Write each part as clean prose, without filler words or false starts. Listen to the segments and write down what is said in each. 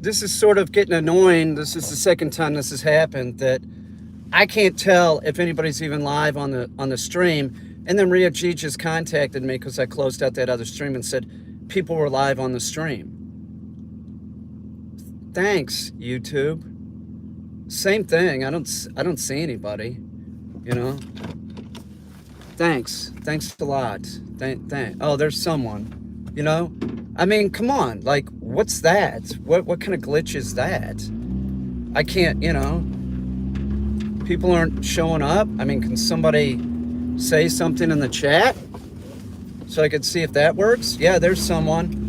this is sort of getting annoying. This is the second time this has happened that I can't tell if anybody's even live on the stream. And then Ria G just contacted me because I closed out that other stream and said people were live on the stream. Thanks, YouTube. Same thing. I don't see anybody. You know. Thanks a lot. Oh, there's someone. You know. I mean, come on. Like, what's that? What kind of glitch is that? I can't. You know. People aren't showing up. I mean, can somebody say something in the chat so I could see if that works? Yeah, there's someone.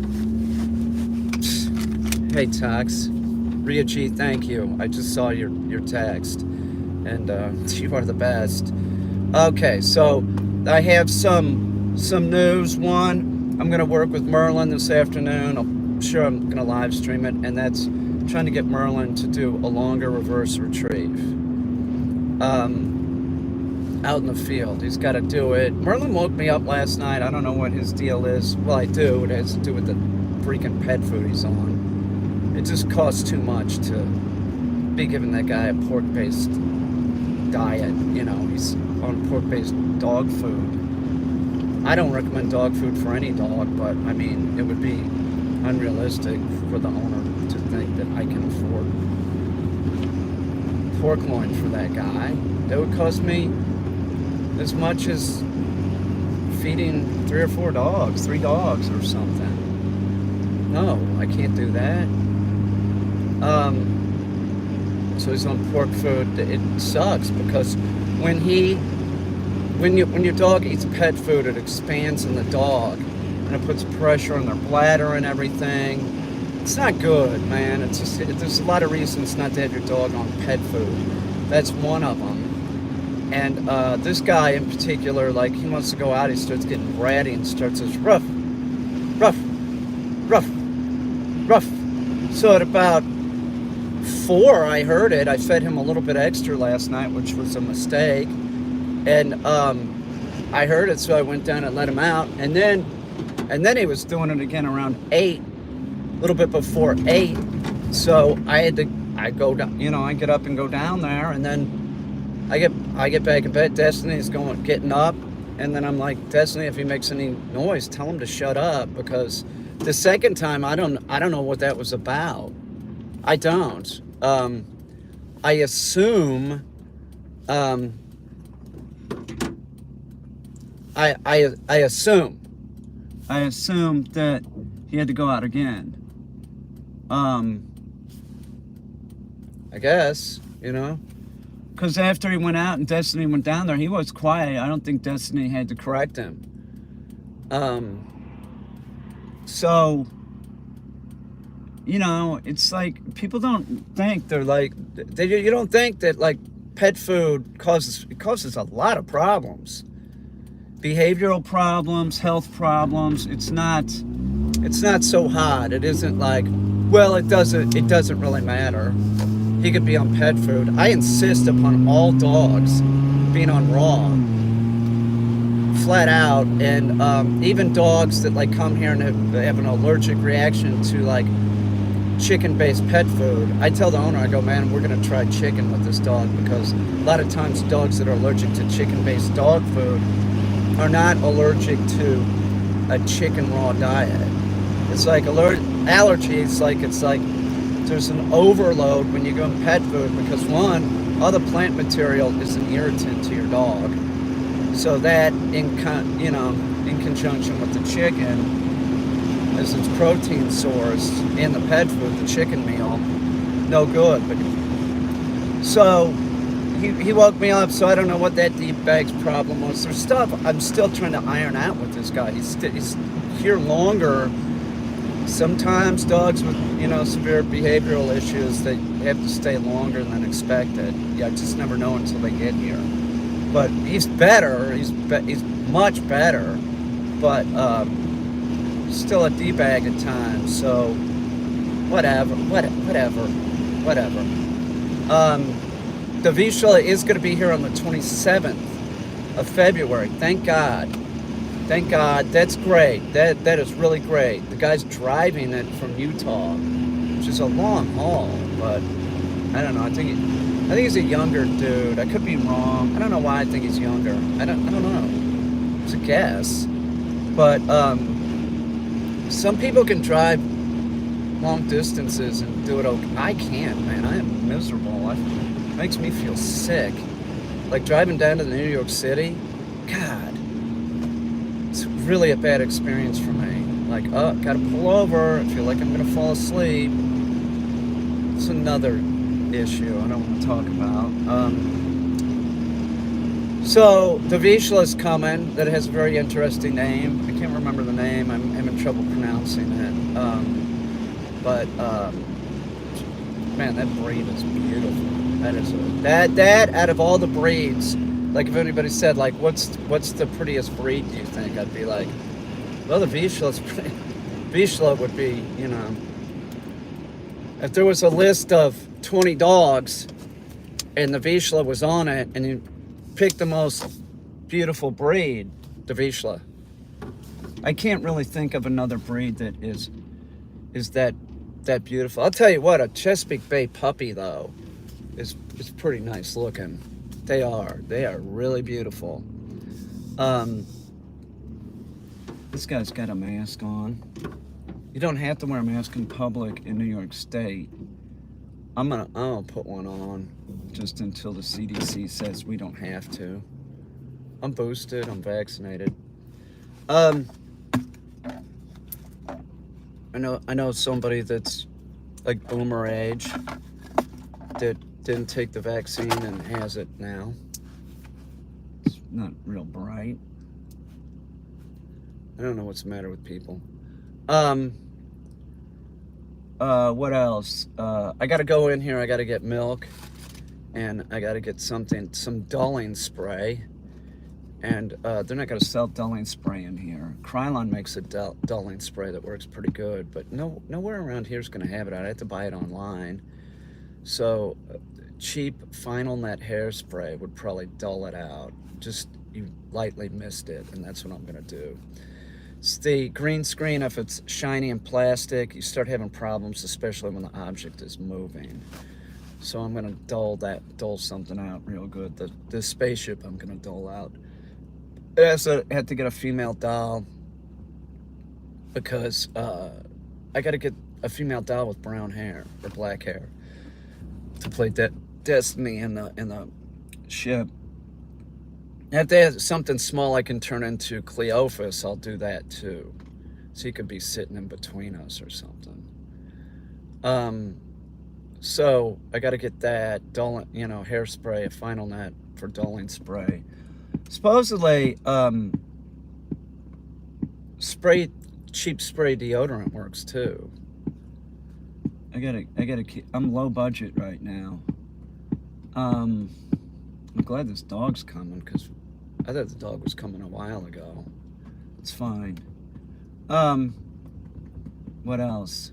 Hey, Tox. Ria G, thank you. I just saw your text, and you are the best. Okay, so I have some news. One, I'm gonna work with Merlin this afternoon. I'm sure I'm gonna live stream it, and that's trying to get Merlin to do a longer reverse retrieve. Out in the field, he's got to do it. Merlin woke me up last night. I don't know what his deal is. Well, I do. It has to do with the freaking pet food he's on. It just costs too much to be giving that guy a pork-based diet. You know, he's on pork-based dog food. I don't recommend dog food for any dog, but I mean, it would be unrealistic for the owner to think that I can afford pork loin for that guy. That would cost me as much as feeding 3 or 4 dogs, 3 dogs or something. No, I can't do that. So he's on pork food. It sucks because when your dog eats pet food, it expands in the dog and it puts pressure on their bladder and everything. It's not good, man. It's just, there's a lot of reasons not to have your dog on pet food. That's one of them. And this guy in particular, like, he wants to go out, he starts getting bratty and starts this ruff, ruff, ruff, ruff. So at about 4, I heard it. I fed him a little bit extra last night, which was a mistake. And I heard it, so I went down and let him out. And then he was doing it again around 8, a little bit before 8. So I go down, you know, I get up and go down there, and then I get back in bed. Destiny's getting up, and then I'm like, Destiny, if he makes any noise, tell him to shut up, because the second time I don't know what that was about. I don't. I assume. I assume that he had to go out again. I guess, you know. Because after he went out and Destiny went down there, he was quiet. I don't think Destiny had to correct him. So, you know, it's like, people don't think they're like, you don't think that, like, pet food causes a lot of problems. Behavioral problems, health problems. It's not so hot. It isn't like, well, it doesn't really matter. He could be on pet food. I insist upon all dogs being on raw, flat out, and even dogs that like come here and have an allergic reaction to like chicken-based pet food. I tell the owner, I go, man, we're gonna try chicken with this dog, because a lot of times dogs that are allergic to chicken-based dog food are not allergic to a chicken raw diet. It's like allergies, like it's like there's an overload when you go in pet food, because one, all the plant material is an irritant to your dog. So that, in conjunction with the chicken, as its protein source in the pet food, the chicken meal, no good. But so he woke me up, so I don't know what that deep bag's problem was. There's stuff I'm still trying to iron out with this guy. He's here longer. Sometimes dogs with, severe behavioral issues, they have to stay longer than expected. Yeah, I just never know until they get here. But he's better. He's much better. But still a D-bag at times. So whatever. The Vizsla is going to be here on the 27th of February. Thank God. Thank God. That's great. That is really great. The guy's driving it from Utah. which is a long haul, but I don't know. I think he's a younger dude. I could be wrong. I don't know why I think he's younger. I don't know. It's a guess. But some people can drive long distances and do it okay. I can't, man. I am miserable. It makes me feel sick. Like driving down to New York City, God, it's really a bad experience for me. Like, oh, gotta pull over. I feel like I'm gonna fall asleep. It's another issue I don't want to talk about. So the Vizsla's coming. That has a very interesting name. I can't remember the name. I'm having trouble pronouncing it. Man, that breed is beautiful. That is that out of all the breeds. Like if anybody said like, what's the prettiest breed? Do you think? I'd be like, well, the Vizsla's pretty. Vizsla would be, you know. If there was a list of 20 dogs and the Vizsla was on it and you pick the most beautiful breed, the Vizsla. I can't really think of another breed that is that beautiful. I'll tell you what, a Chesapeake Bay puppy though is pretty nice looking. They are really beautiful. This guy's got a mask on. You don't have to wear a mask in public in New York State. I'm gonna put one on just until the CDC says we don't have to. I'm boosted, I'm vaccinated. I know somebody that's like boomer age that didn't take the vaccine and has it now. It's not real bright. I don't know what's the matter with people. What else? I gotta go in here, I gotta get milk, and I gotta get some dulling spray. And they're not gonna sell dulling spray in here. Krylon makes a dulling spray that works pretty good, but nowhere around here is gonna have it. I'd have to buy it online. So cheap Final Net hairspray would probably dull it out. Just you lightly mist it, and that's what I'm gonna do. It's the green screen. If it's shiny and plastic, you start having problems, especially when the object is moving. So I'm gonna dull something out real good. The spaceship I'm gonna dull out. I had to get a female doll because I gotta get a female doll with brown hair or black hair to play Destiny in the ship. If they have something small I can turn into Cleophas, I'll do that too. So he could be sitting in between us or something. So I got to get that dulling, hairspray, a Final Net for dulling spray. Supposedly, cheap spray deodorant works too. I'm low budget right now. I'm glad this dog's coming because I thought the dog was coming a while ago. It's fine. What else?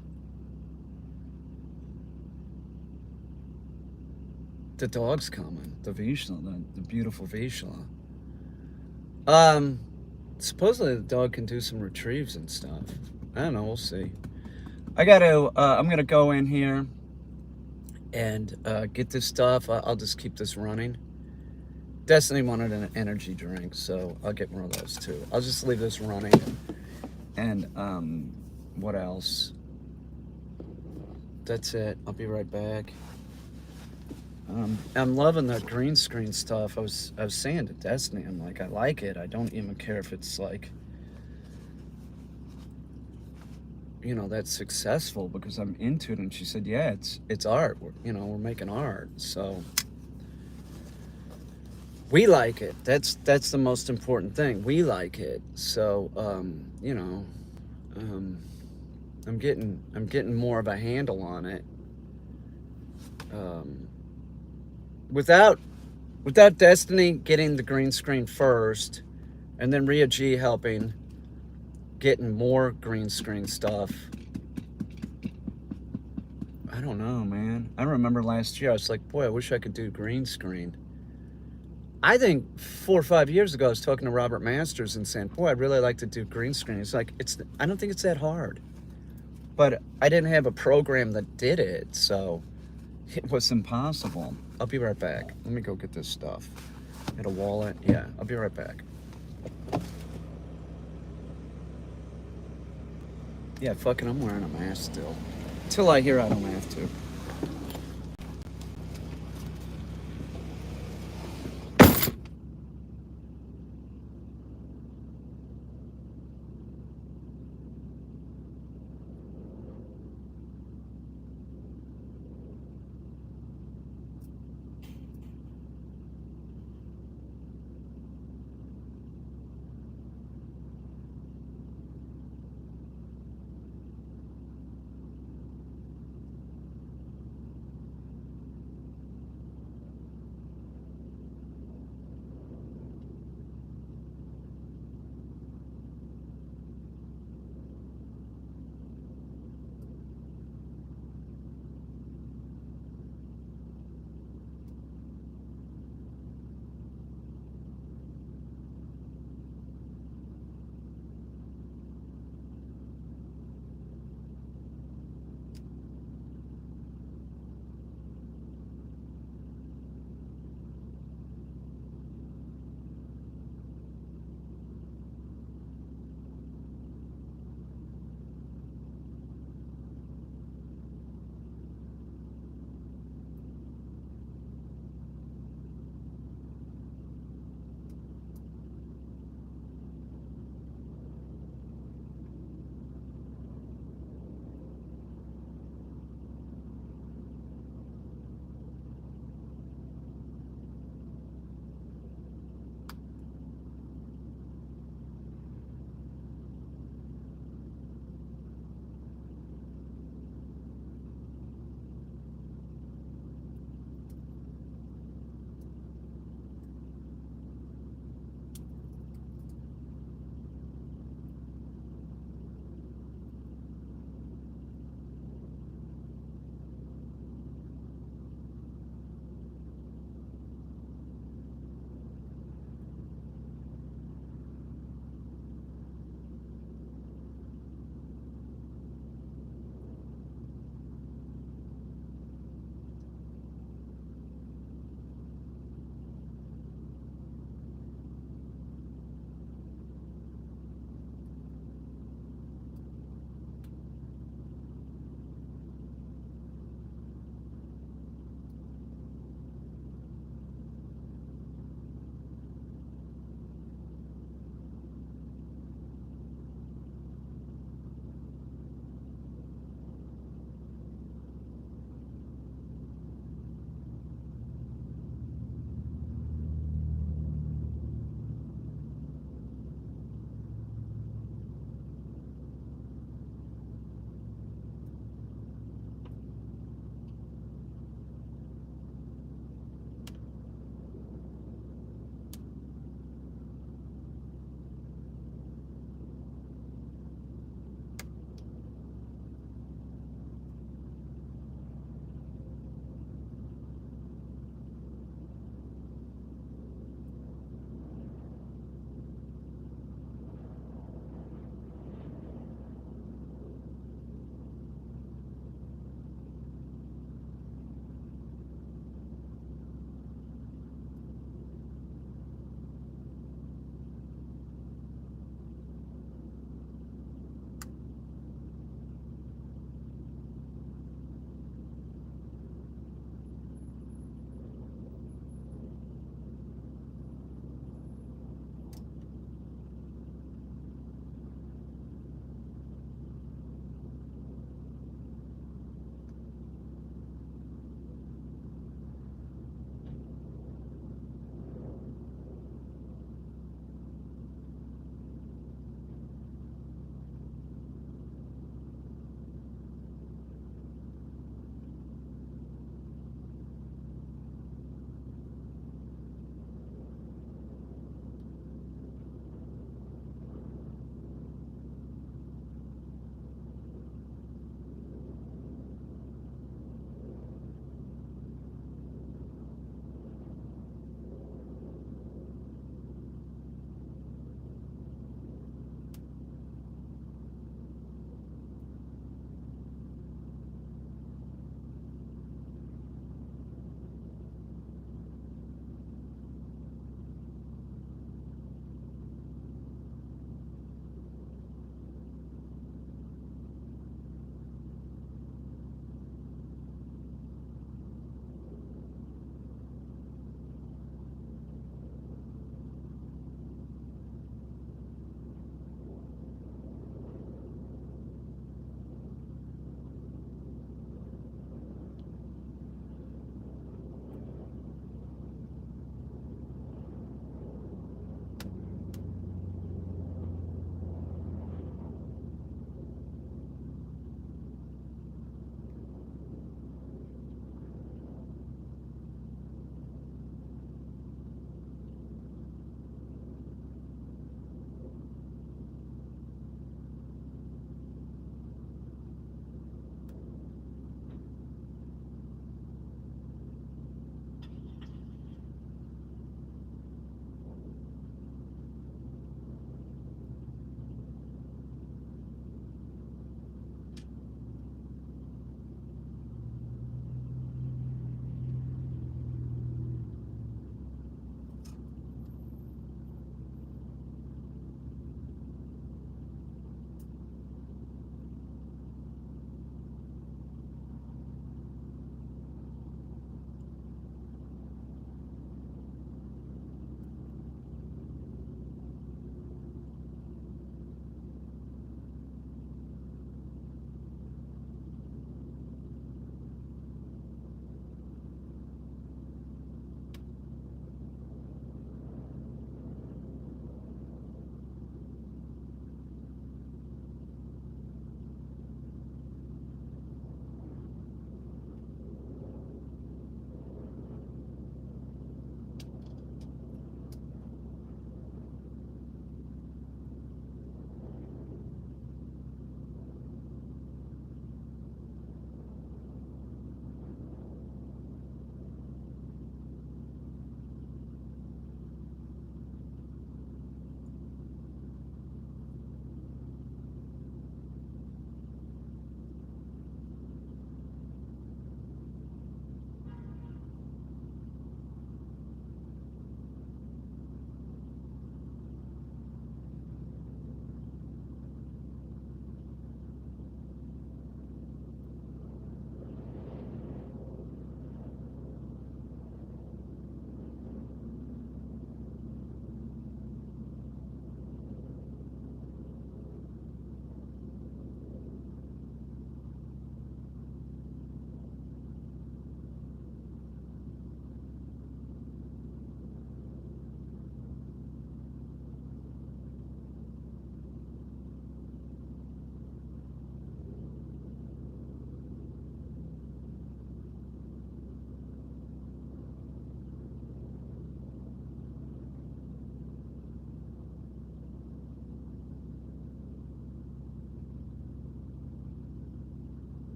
The dog's coming. The Vizsla, the beautiful Vizsla. Supposedly the dog can do some retrieves and stuff. I don't know, we'll see. I'm gonna go in here and get this stuff. I'll just keep this running. Destiny wanted an energy drink, so I'll get one of those too. I'll just leave this running. And what else? That's it. I'll be right back. I'm loving the green screen stuff. I was saying to Destiny, I'm like, I like it. I don't even care if it's like, that's successful because I'm into it. And she said, yeah, it's art. We're making art. So we like it. That's the most important thing. We like it. So, I'm getting more of a handle on it. Without Destiny getting the green screen first, and then Ria G helping getting more green screen stuff. I don't know, man. I remember last year I was like, boy, I wish I could do green screen. I think 4 or 5 years ago I was talking to Robert Masters and saying, boy, I'd really like to do green screen. It's like, I don't think it's that hard. but I didn't have a program that did it, so it was impossible. I'll be right back. Let me go get this stuff. Get a wallet. Yeah, I'll be right back. Yeah, fucking, I'm wearing a mask still. Till I hear I don't have to.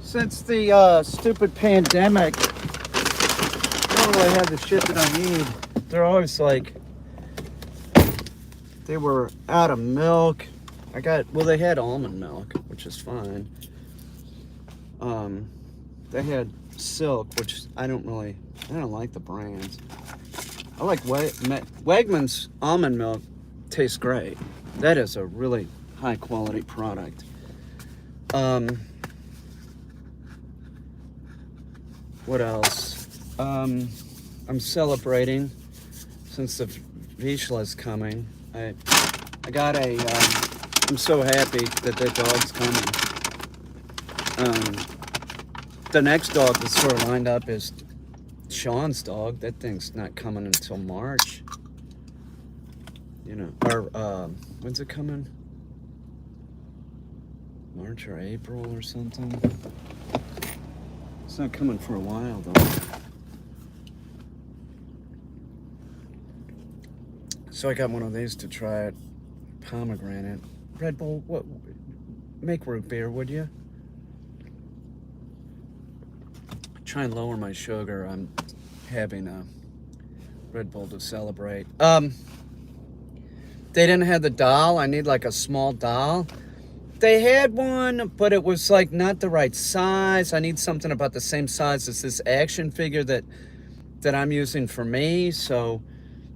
Since the stupid pandemic, I don't really have the shit that I need. They're always like, they were out of milk. They had almond milk, which is fine. They had Silk, which I don't like the brands. I like Wegmans almond milk. Tastes great. That is a really high quality product. What else? I'm celebrating since the Vizsla's coming. I got I'm so happy that dog's coming. The next dog that's sort of lined up is Sean's dog. That thing's not coming until March. You know, or when's it coming? March or April or something. It's not coming for a while though. So I got one of these to try it. Pomegranate. Red Bull, what? Make root beer, would you? Try and lower my sugar. I'm having a Red Bull to celebrate. They didn't have the doll. I need like a small doll. They had one, but it was like not the right size. I need something about the same size as this action figure that I'm using for me. So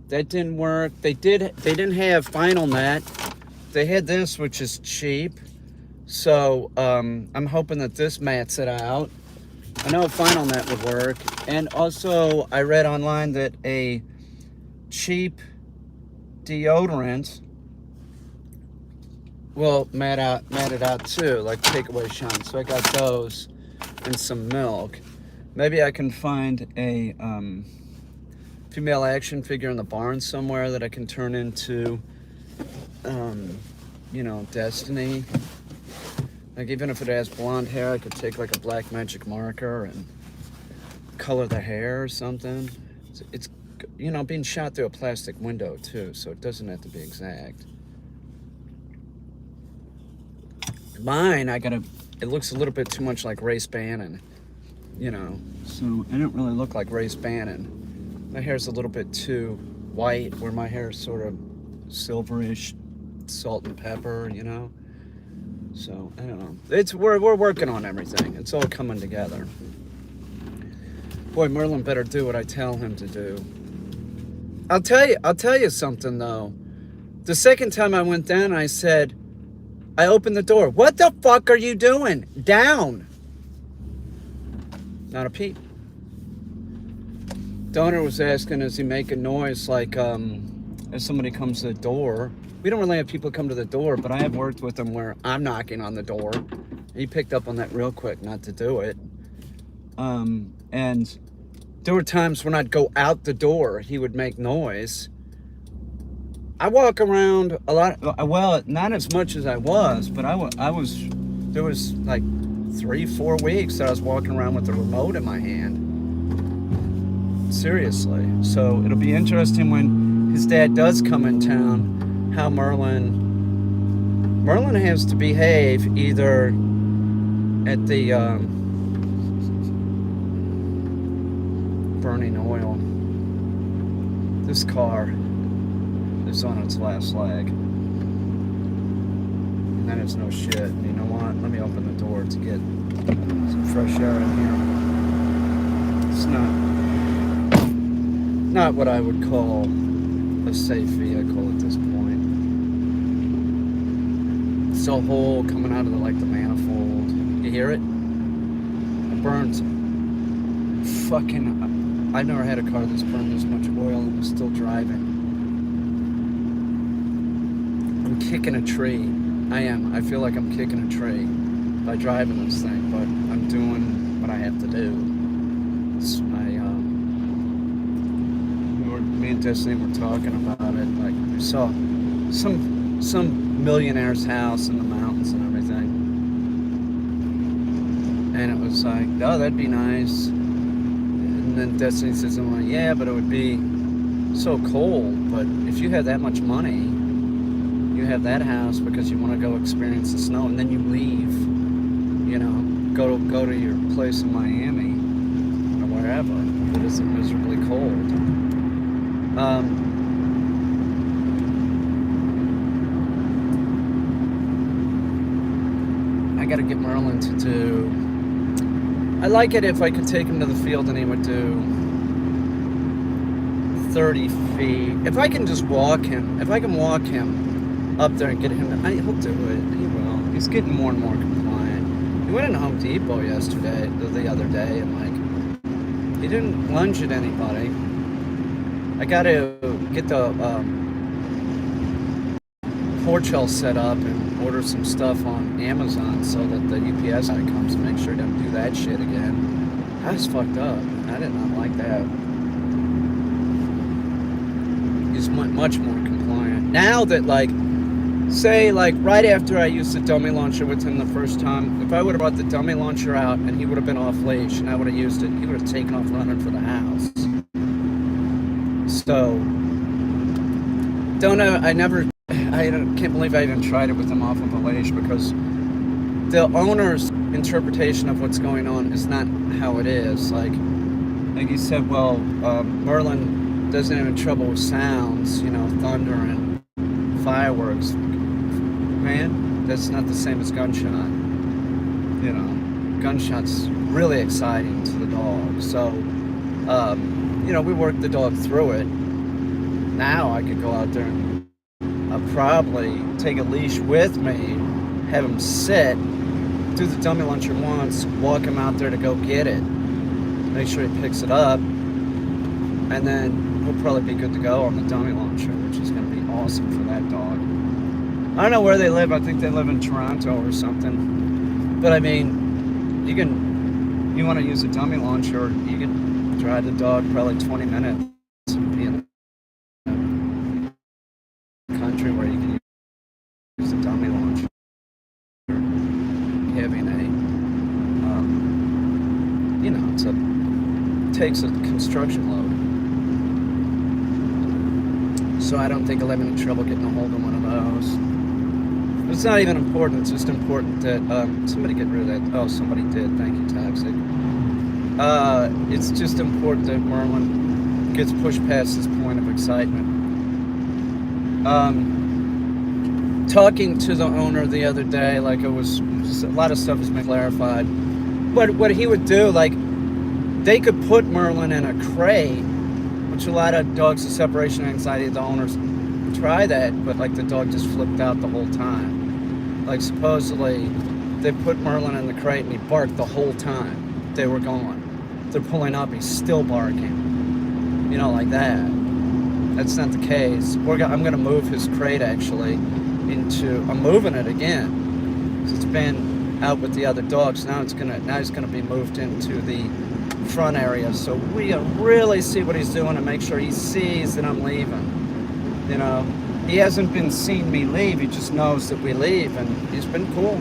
that didn't work. They didn't have Final Net. They had this, which is cheap. So I'm hoping that this mats it out. I know Final Net would work. And also I read online that a cheap deodorant will mat it out too, like takeaway shine. So I got those and some milk. Maybe I can find a female action figure in the barn somewhere that I can turn into, you know, Destiny. Like even if it has blonde hair, I could take like a black magic marker and color the hair or something. It's you know, being shot through a plastic window too, so it doesn't have to be exact. Mine, it looks a little bit too much like Race Bannon, you know, so I don't really look like Race Bannon. My hair's a little bit too white, where my hair is sort of silverish, salt and pepper, you know. So I don't know. We're working on everything. It's all coming together. Boy, Merlin better do what I tell him to do. I'll tell you something though. The second time I went down, I opened the door. What the fuck are you doing? Down. Not a peep. Donor was asking, is he making noise like if somebody comes to the door? We don't really have people come to the door, but I have worked with him where I'm knocking on the door. He picked up on that real quick not to do it. And there were times when I'd go out the door, he would make noise. I walk around a lot, well, not as much as I was, but there was like 3-4 weeks that I was walking around with the remote in my hand. Seriously. So it'll be interesting when his dad does come in town, how Merlin has to behave either at the burning oil. This car is on its last leg. And then it's no shit. And you know what? Let me open the door to get some fresh air in here. It's not what I would call a safe vehicle at this point. It's a hole coming out of the manifold. You hear it? It burns. Fucking, I've never had a car that's burned this much oil and was still driving. I'm kicking a tree. I am. I feel like I'm kicking a tree by driving this thing, but I'm doing what I have to do. It's me and Destiny were talking about it. Like, we saw some millionaire's house in the mountains and everything. And it was like, oh, that'd be nice. And then Destiny says, I'm like, yeah, but it would be so cold. But if you had that much money, you have that house because you want to go experience the snow, and then you leave, you know, go go to your place in Miami or wherever that isn't miserably cold. I gotta get Merlin to do. I like it if I could take him to the field and he would do 30 feet. If I can just walk him, if I can walk him up there and get him, he'll do it. He will. He's getting more and more compliant. He went in Home Depot yesterday, the other day, and like, he didn't lunge at anybody. I gotta get the porch all set up and order some stuff on Amazon so that the UPS guy comes and make sure he doesn't do that shit again. I was fucked up. I did not like that. He's much more compliant. Now that, like, say, like, right after I used the dummy launcher with him the first time, if I would have brought the dummy launcher out and he would have been off leash and I would have used it, he would have taken off running for the house. So, I can't believe I even tried it with him off of a leash, because the owner's interpretation of what's going on is not how it is. Like he said, well, Merlin doesn't have any trouble with sounds, thunder and fireworks. Man, that's not the same as gunshot. Gunshot's really exciting to the dog. So, we worked the dog through it. Now I could go out there and probably take a leash with me, have him sit, do the dummy launcher once, walk him out there to go get it, make sure he picks it up, and then we'll probably be good to go on the dummy launcher, which is going to be awesome for that dog. I don't know where they live. I think they live in Toronto or something. But I mean, you want to use a dummy launcher, you can drive the dog probably 20 minutes and be in a country where you can use a dummy launcher. Having it takes a construction load. So I don't think I'll have any trouble getting a hold of one of those. But it's not even important. It's just important that somebody get rid of that. Oh, somebody did. Thank you, Toxic. It's just important that Merlin gets pushed past this point of excitement. Talking to the owner the other day, like, it was a lot of stuff has been clarified. But what he would do, like, they could put Merlin in a crate, which a lot of dogs with separation anxiety, the owners try that, but like the dog just flipped out the whole time. Like, supposedly they put Merlin in the crate and he barked the whole time they were gone. They're pulling up, he's still barking, like that. That's not the case. I'm gonna move his crate actually I'm moving it again. So it's been out with the other dogs. Now he's gonna be moved into the front area, so we really see what he's doing and make sure he sees that I'm leaving. He hasn't been seeing me leave, he just knows that we leave, and he's been cool.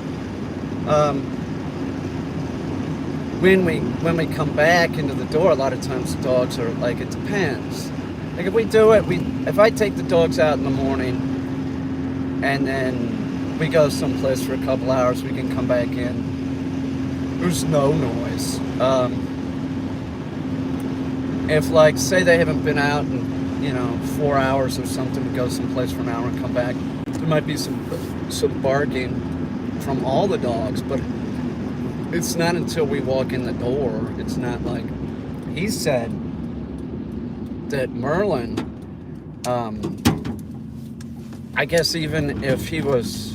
When we come back into the door, a lot of times the dogs are like, it depends. Like, if we do it, if I take the dogs out in the morning and then we go someplace for a couple hours, we can come back in. There's no noise. If, like, say they haven't been out in 4 hours or something, we go someplace for an hour and come back, there might be some barking from all the dogs, but it's not until we walk in the door. It's not like, he said that Merlin, I guess even if he was,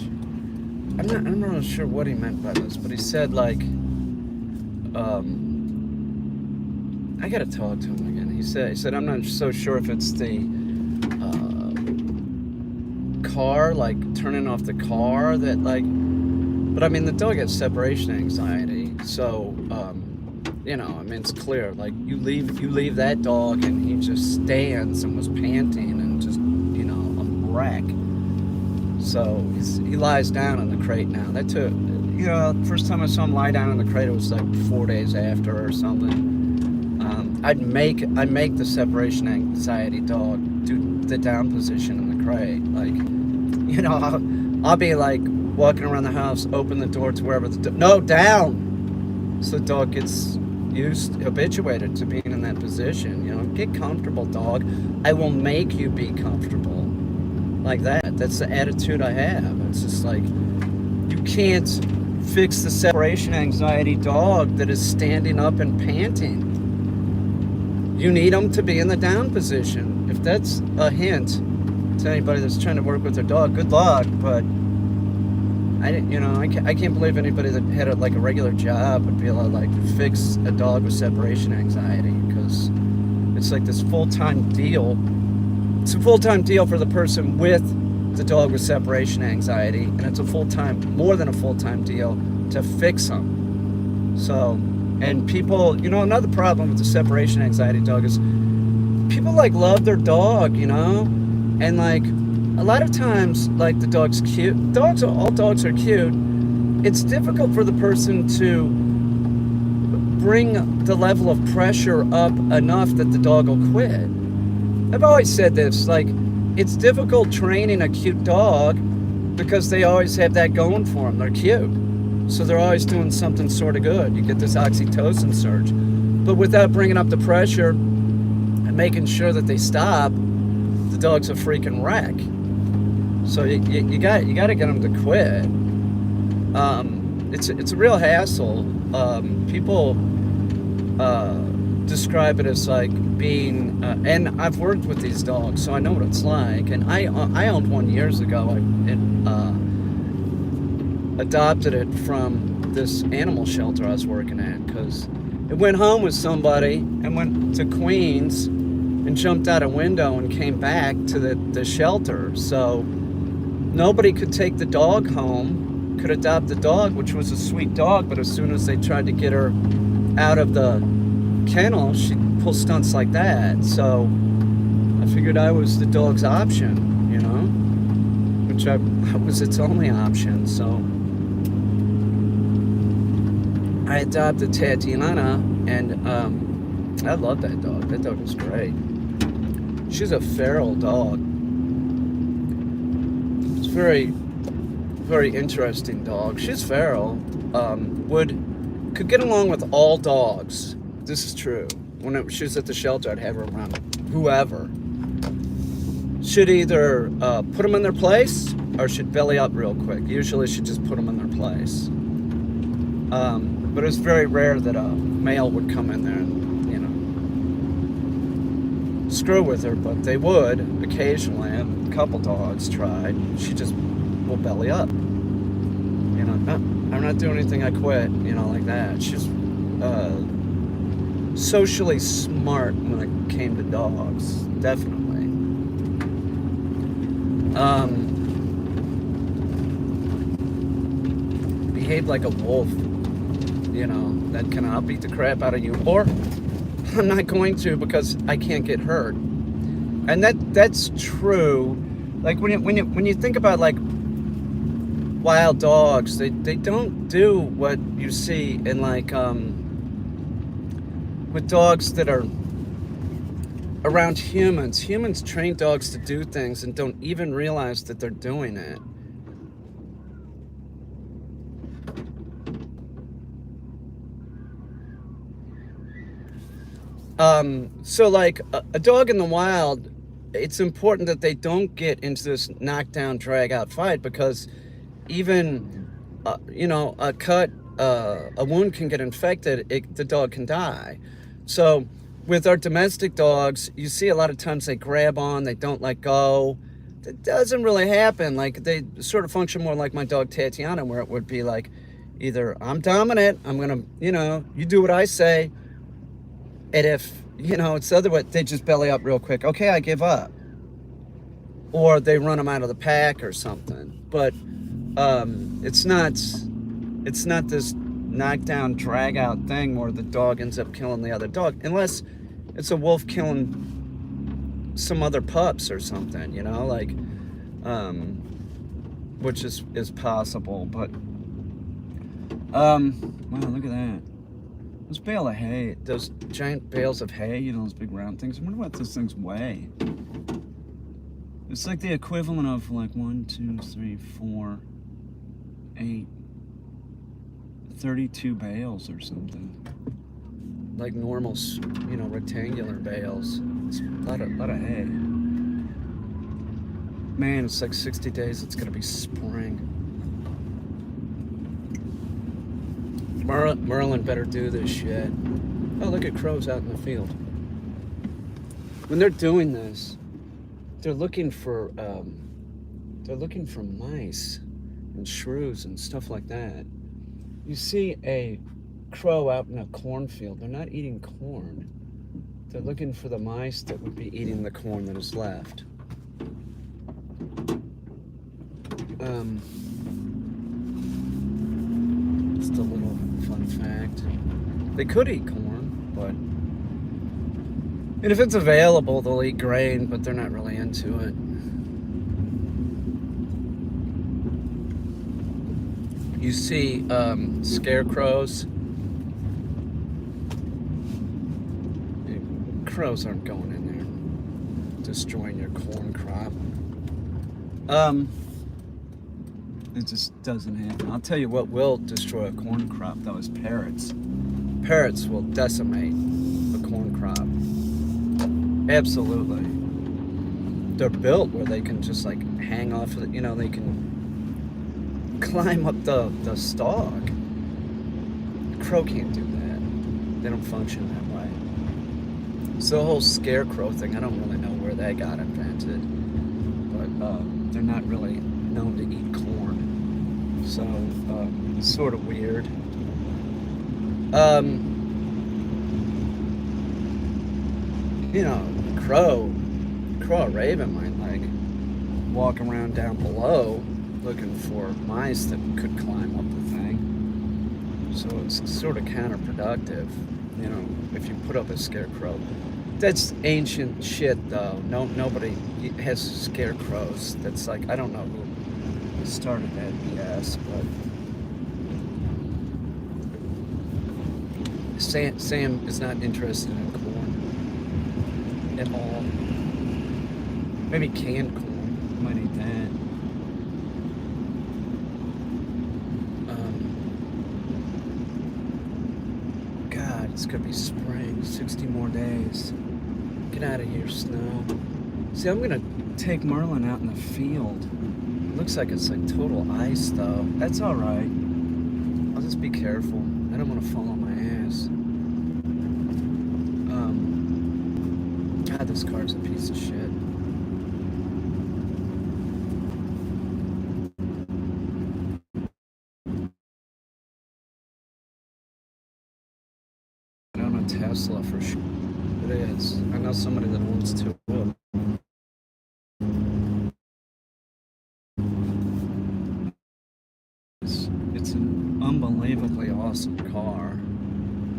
I'm not sure what he meant by this, but he said, like, I gotta talk to him again. He said, I'm not so sure if it's the car, like turning off the car that, like, but I mean, the dog has separation anxiety, so it's clear. Like, you leave that dog and he just stands and was panting and just, a wreck. So he lies down in the crate now. That took, first time I saw him lie down in the crate, it was like 4 days after or something. I make the separation anxiety dog do the down position in the crate. Like, I'll be like walking around the house, open the door to wherever no, down. So the dog gets habituated to being in that position. You know, get comfortable, dog. I will make you be comfortable. Like that. That's the attitude I have. It's just like, you can't fix the separation anxiety dog that is standing up and panting. You need them to be in the down position. If that's a hint to anybody that's trying to work with their dog, good luck. But I can't believe anybody that had a regular job would be able to fix a dog with separation anxiety, because it's like this full-time deal. It's a full-time deal for the person with the dog with separation anxiety, and it's more than a full-time deal to fix them. So, and people, another problem with the separation anxiety dog is people love their dog, and a lot of times, the dog's cute. All dogs are cute. It's difficult for the person to bring the level of pressure up enough that the dog will quit. I've always said this, it's difficult training a cute dog because they always have that going for them. They're cute. So they're always doing something sort of good. You get this oxytocin surge. But without bringing up the pressure and making sure that they stop, the dog's a freaking wreck. So you got to get them to quit. It's a real hassle. People describe it as being, and I've worked with these dogs, so I know what it's like. And I owned one years ago. Adopted it from this animal shelter I was working at, because it went home with somebody and went to Queens and jumped out a window and came back to the shelter. So nobody could take the dog home, could adopt the dog, which was a sweet dog, but as soon as they tried to get her out of the kennel, she'd pull stunts like that. So I figured I was the dog's option, which I was its only option. So I adopted Tatiana, and I love that dog. That dog was great. She's a feral dog. It's very, very interesting dog. She's feral. Could get along with all dogs. This is true. When she was at the shelter, I'd have her around whoever. Should either put them in their place or should belly up real quick. Usually she'd just put them in their place. But it was very rare that a male would come in there and, screw with her, but they would occasionally, and a couple dogs tried. She just will belly up. I'm not doing anything, I quit, like that. She's socially smart when it came to dogs, definitely. Behave like a wolf. That can I'll beat the crap out of you, or I'm not going to because I can't get hurt. And that's true. When you think about wild dogs, they don't do what you see in with dogs that are around humans. Humans train dogs to do things and don't even realize that they're doing it. So a dog in the wild, it's important that they don't get into this knockdown, drag out fight, because even, a cut, a wound can get infected, the dog can die. So with our domestic dogs, you see a lot of times they grab on, they don't let go. That doesn't really happen. They sort of function more like my dog Tatiana, where it would be either I'm dominant, I'm gonna, you do what I say. And if, it's the other way, they just belly up real quick. Okay, I give up. Or they run them out of the pack or something. But it's not this knockdown, drag out thing where the dog ends up killing the other dog. Unless it's a wolf killing some other pups or something, which is possible. But, wow, look at that. This bale of hay, those giant bales of hay, those big round things. I wonder what those things weigh. It's the equivalent of 1, 2, 3, 4, 8, 32 bales or something. Like normal, rectangular bales. It's a lot of hay. Man, it's like 60 days. It's gonna be spring. Merlin better do this shit. Oh, look at crows out in the field. When they're doing this, they're looking for mice and shrews and stuff like that. You see a crow out in a cornfield. They're not eating corn. They're looking for the mice that would be eating the corn that is left. Just a little fun fact. They could eat corn, but and if it's available, they'll eat grain, but they're not really into it. You see scarecrows. Crows aren't going in there destroying your corn crop. It just doesn't happen. I'll tell you what will destroy a corn crop, though, is parrots. Parrots will decimate a corn crop. Absolutely. They're built where they can just like hang off of it, they can climb up the stalk. A crow can't do that. They don't function that way. So the whole scarecrow thing, I don't really know where that got invented, but they're not really known to eat corn, so it's sort of weird. Crow or raven might like walk around down below looking for mice that could climb up the thing. So it's sort of counterproductive, if you put up a scarecrow. That's ancient shit, though. Nobody has scarecrows. That's like, I don't know who started that BS, but Sam is not interested in corn at all. Maybe canned corn. Might eat that. God, it's gonna be spring. 60 more days. Get out of here, snow. See, I'm gonna take Merlin out in the field. It looks like it's like total ice, though. That's all right. I'll just be careful. I don't want to fall on my ass. God, this car's a piece of shit. I don't know Tesla for sure. It is. I know somebody that wants to. It's an unbelievably awesome car.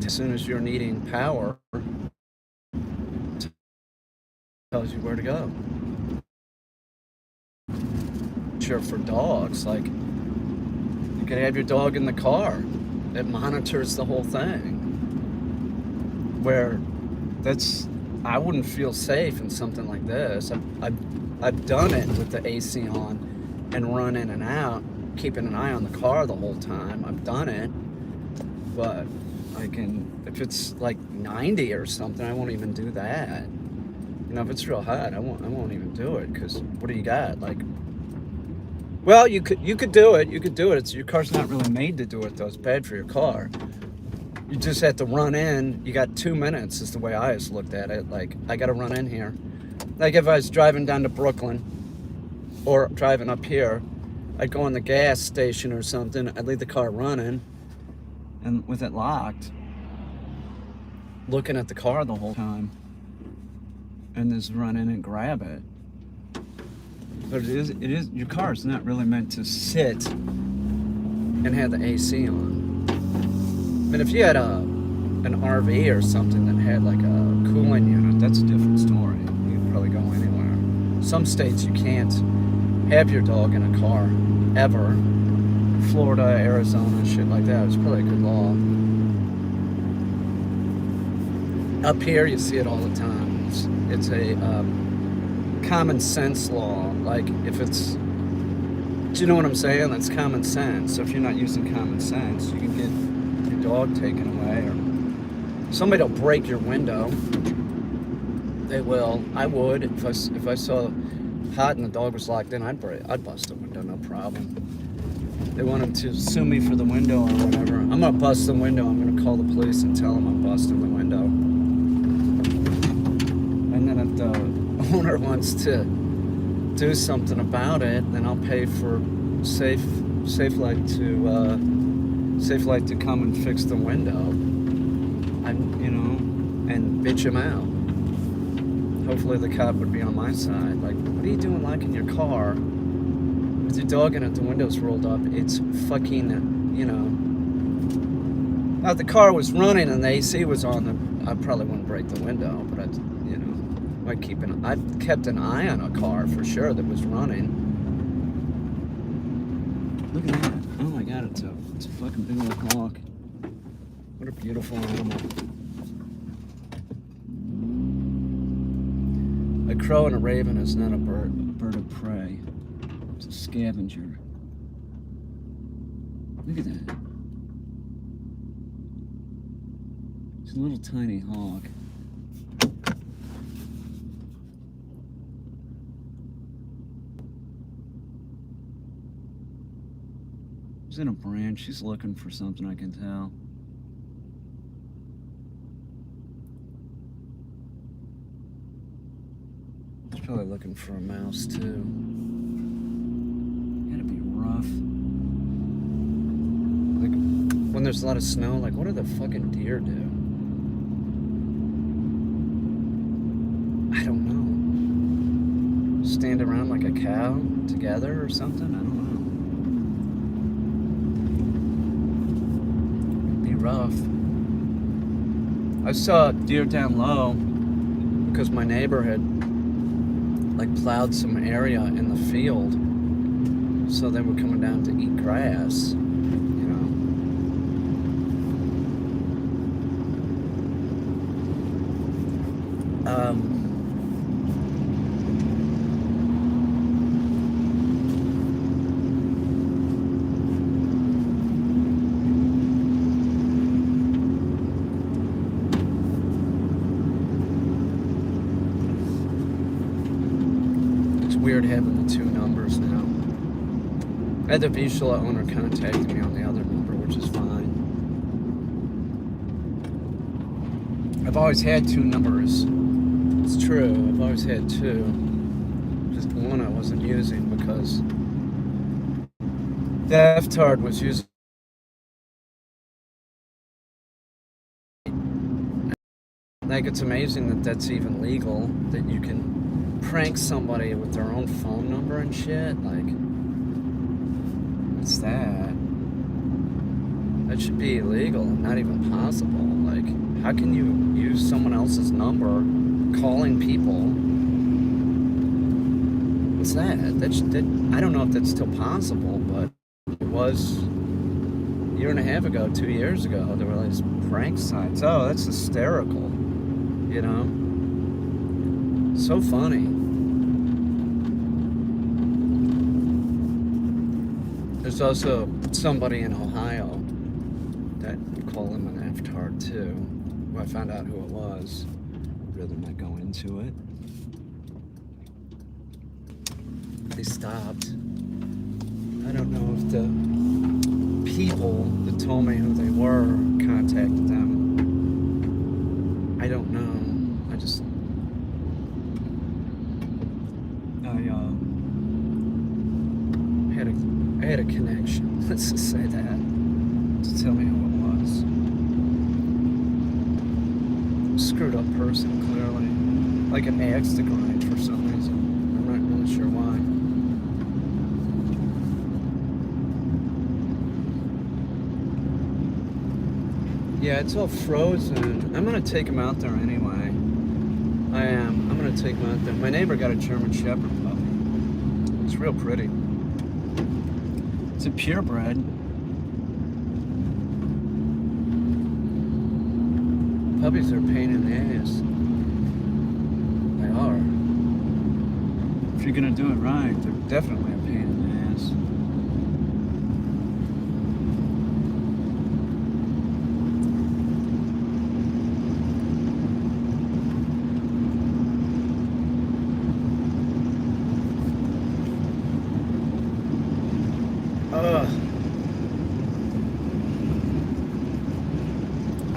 As soon as you're needing power, it tells you where to go. Sure, for dogs, like you can have your dog in the car. It monitors the whole thing. Where I wouldn't feel safe in something like this. I've done it with the AC on and run in and out, keeping an eye on the car the whole time. I've done it, but if it's like 90 or something, I won't even do that. If it's real hot, I won't even do it, because what do you got? Like, well, you could do it. You could do it. Your car's not really made to do it, though. It's bad for your car. You just have to run in. You got 2 minutes is the way I always looked at it. Like, I got to run in here. Like, if I was driving down to Brooklyn or driving up here, I'd go in the gas station or something. I'd leave the car running and with it locked, looking at the car the whole time, and just run in and grab it. But it is your car's not really meant to sit and have the AC on. I mean, if you had an RV or something that had like a cooling unit, that's a different story. You could probably go anywhere. Some states you can't have your dog in a car ever. Florida, Arizona, shit like that. It's probably a good law. Up here, you see it all the time. It's a common sense law. Like, if it's Do you know what I'm saying? That's common sense. So if you're not using common sense, you can get your dog taken away, or somebody will break your window. They will. I would if I saw hot and the dog was locked in. I'd bust the window, no problem. They want them to sue me for the window or whatever. I'm gonna bust the window. I'm gonna call the police and tell them I'm busting the window. And then if the owner wants to do something about it, then I'll pay for Safe Light to come and fix the window. And bitch him out. Hopefully the cop would be on my side. Like, what are you doing locking your car with your dog in it, the windows rolled up? It's fucking, Now, if the car was running and the AC was on, I probably wouldn't break the window, but I'd kept an eye on a car for sure that was running. Look at that. Oh my God, it's a fucking big old hawk. What a beautiful animal. A crow and a raven is not a bird of prey. It's a scavenger. Look at that. It's a little tiny hawk. She's in a branch. She's looking for something, I can tell. She's probably looking for a mouse too. Gotta be rough. Like, when there's a lot of snow, like, what do the fucking deer do? I don't know. Stand around like a cow together or something? I don't know. Rough. I saw deer down low because my neighbor had like plowed some area in the field, so they were coming down to eat grass, weird having the two numbers now. I had the Vizsla owner contacting me on the other number, which is fine. I've always had two numbers. It's true, I've always had two. Just one I wasn't using because the F-Tard was using. Like, it's amazing that that's even legal, that you can prank somebody with their own phone number and shit. Like, what's that? That should be illegal, not even possible. Like, how can you use someone else's number calling people? What's that? I don't know if that's still possible, but it was a year and a half ago, 2 years ago. There were these prank sites. Oh, that's hysterical. So funny. There's also somebody in Ohio that called him an F-Tard too. Well, I found out who it was. I'd rather not go into it. They stopped. I don't know if the people that told me who they were contacted them. I don't know. I had a connection, let's just say that, to tell me who it was. Screwed up person, clearly. Like an axe to grind for some reason. I'm not really sure why. Yeah, it's all frozen. I'm gonna take him out there anyway. I am. I'm gonna take him out there. My neighbor got a German Shepherd puppy. It's real pretty. It's a purebred. Puppies are a pain in the ass. They are. If you're gonna do it right, they're definitely a pain in the ass.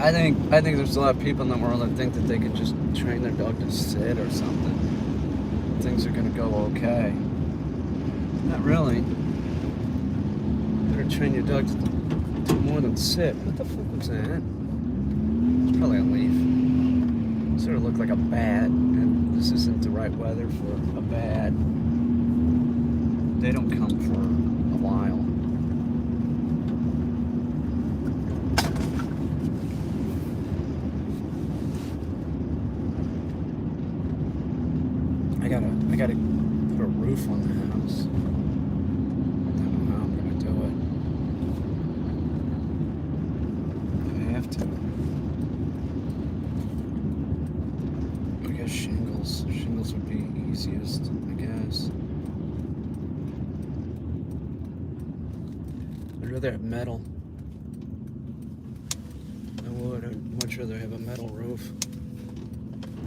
I think there's a lot of people in the world that think that they could just train their dog to sit or something. Things are gonna go okay. Not really. Better train your dog to do more than sit. What the fuck was that? It's probably a leaf. Sort of looked like a bat, and this isn't the right weather for a bat. They don't come for a while. I gotta put a roof on the house. I don't know how I'm gonna do it. I have to. I guess shingles. Shingles would be easiest, I guess. I'd rather have metal. I would. I'd much rather have a metal roof.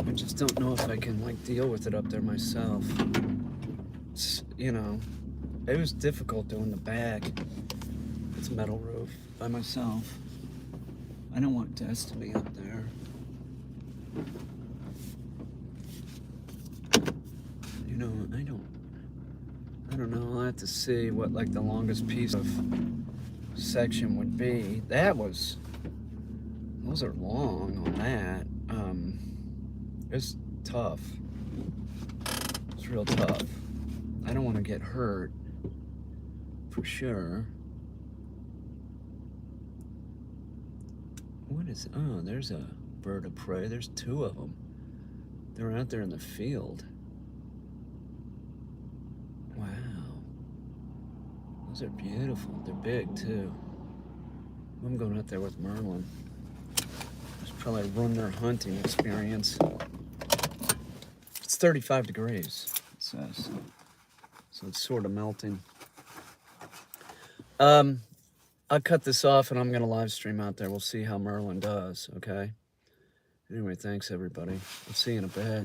I just don't know if I can like deal with it up there myself. It's, you know, it was difficult doing the back. It's a metal roof by myself. I don't want Destiny up there. You know, I don't know. I'll have to see what like the longest piece of section would be. Those are long on that. It's tough. It's real tough. I don't want to get hurt, for sure. What is, oh, there's a bird of prey. There's two of them. They're out there in the field. Wow. Those are beautiful. They're big, too. I'm going out there with Merlin. Just probably ruin their hunting experience. It's 35 degrees, it says. So it's sort of melting. I'll cut this off and I'm going to live stream out there. We'll see how Merlin does, okay? Anyway, thanks, everybody. I'll see you in a bit.